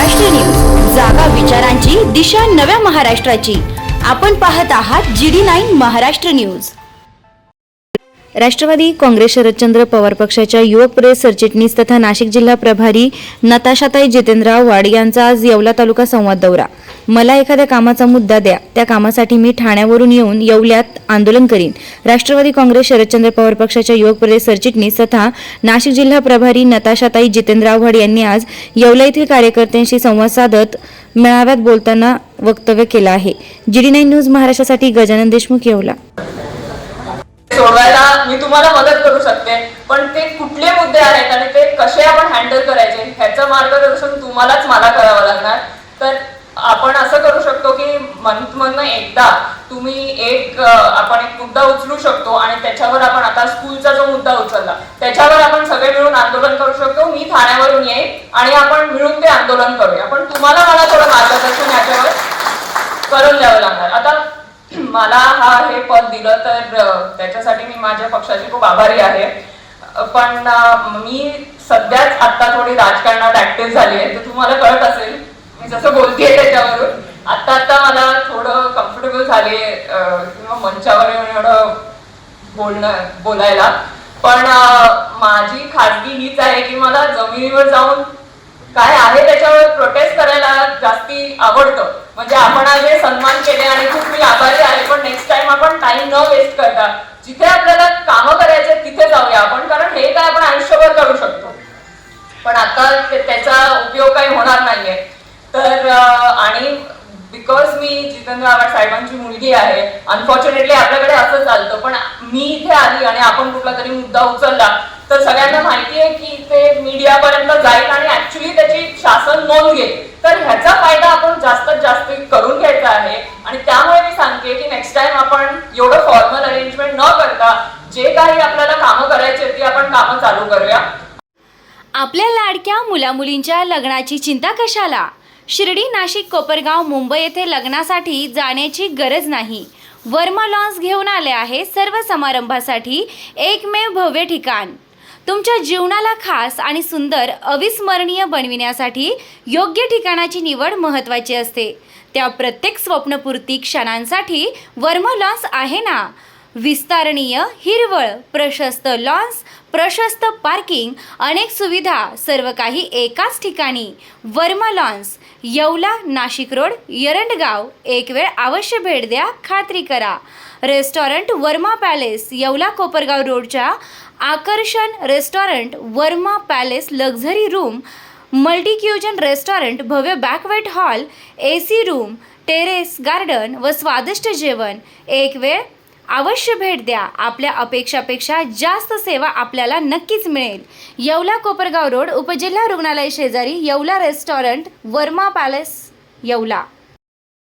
Maharashtra news, जागा विचारांची, दिशा नव्या महाराष्ट्राची। आपण पाहत आहात GD9 महाराष्ट्र न्यूज। राष्ट्रवादी काँग्रेस शरदचंद्र पवार पक्षाच्या युवक प्रेस सरचिटणीस तथा नाशिक जिल्हा प्रभारी नताशाताई जितेंद्रराव वाड यांचा आज येवला तालुका संवाद दौरा। मला एखाद्या कामाचा मुद्दा द्या, त्या कामासाठी मी ठाण्यावरून येऊन येवल्यात आंदोलन करीन। राष्ट्रवादी काँग्रेस शरदचंद्र पवार पक्षाच्या युवक प्रेस सरचिटणीस तथा नाशिक जिल्हा प्रभारी नताशाताई जितेंद्रराव वाड यांनी आज येवला येथील कार्यकर्त्यांशी संवाद साधत मेळाव्यात बोलताना वक्तव्य केलं आहे। GD9 न्यूज महाराष्ट्रासाठी गजानन देशमुख, येवला। सोडवायला मी तुम्हाला मदत करू शकते, पण ते कुठले मुद्दे आहेत आणि ते कसे आपण हँडल करायचे ह्याचं मार्गदर्शन तुम्हालाच मला करावं लागणार। तर आपण असं करू शकतो की मंथमधनं एकदा तुम्ही आपण एक मुद्दा उचलू शकतो आणि त्याच्यावर आपण आता स्कूलचा जो मुद्दा उचलला त्याच्यावर आपण सगळे मिळून आंदोलन करू शकतो। मी ठाण्यावरून येईन आणि आपण मिळून ते आंदोलन करूया, पण तुम्हाला मला थोडं मार्गदर्शन याच्यावर करून द्यावं लागणार। आता मला हे पद दिलं तर त्याच्यासाठी मी माझ्या पक्षाची खूप आभारी आहे, पण मी सध्याच आता थोडी राजकारणात ऍक्टिव्ह झाली आहे। तर तुम्हाला कळत असेल मी जसं बोलतेय त्याच्यावरून आता मला थोडं कम्फर्टेबल झाले किंवा मंचावर येऊन एवढं बोलायला। पण माझी खासगी हीच आहे की मला जमिनीवर जाऊन काय आहे त्याच्यावर प्रोटेस्ट करायला जास्ती आवडतं। म्हणजे आपण आज हे सन्मान केले आणि खूप मी आभारी आहे, पण नेक्स्ट टाइम आपण टाइम न वेस्ट करता जिथे आपल्याला कामं करायचे तिथे जाऊया आपण, कारण हे काय आपण आयुष्यभर करू शकतो, पण आता त्याचा उपयोग काही होणार नाहीये। तर आणि बिकॉज मी जितेंद्र आव्हाड साहेबांची मुलगी आहे, अनफॉर्च्युनेटली आपल्याकडे असं चालतं, पण मी इथे आली आणि आपण कुठला तरी मुद्दा उचलला तर सगळ्यांना माहिती आहे की ते मीडियापर्यंत जाईल आणि ऍक्च्युली त्याची शासन नोंद घेईल। तर ह्याचा फायदा आपण जास्तीत जास्त करून घ्यायचा आहे आणि त्यामुळे मी सांगते की नेक्स्ट टाइम आपण एवढं फॉर्मल अरेंजमेंट न करता जे काही आपल्याला कामं करायची ती आपण कामं चालू करूया। आपल्या लाडक्या मुलामुलींच्या लग्नाची चिंता कशाला? शिर्डी, नाशिक, कोपरगाव, मुंबई येथे लग्नासाठी जाण्याची गरज नाही। वर्मा लॉन्स घेऊन आले आहे सर्व समारंभासाठी एकमेव भव्य ठिकाण। तुमच्या जीवनाला खास आणि सुंदर अविस्मरणीय बनविण्यासाठी योग्य ठिकाणाची निवड महत्त्वाची असते। त्या प्रत्येक स्वप्नपूर्ती क्षणांसाठी वर्मा लॉन्स आहे ना। विस्तारणीय, हिरवळ, प्रशस्त लॉन्स, प्रशस्त पार्किंग, अनेक सुविधा, सर्व काही एकाच ठिकाणी। Verma lawns, Yeola, Nashik road, Erandgaon. एक वेळ अवश्य भेट द्या, खात्री करा। रेस्टॉरंट वर्मा पॅलेस, येवला कोपरगाव रोडच्या आकर्षण restaurant Verma palace, luxury room, multicuisine restaurant, भव्य banquet hall, AC room, terrace garden व स्वादिष्ट जेवण। एक वेळ अवश्य भेट द्या। आपल्या अपेक्षापेक्षा जास्त सेवा आपल्याला नक्कीच मिळेल। येवला कोपरगाव रोड, उपजिल्हा रुग्णालय शेजारी, येवला रेस्टॉरंट वर्मा पॅलेस, येवला।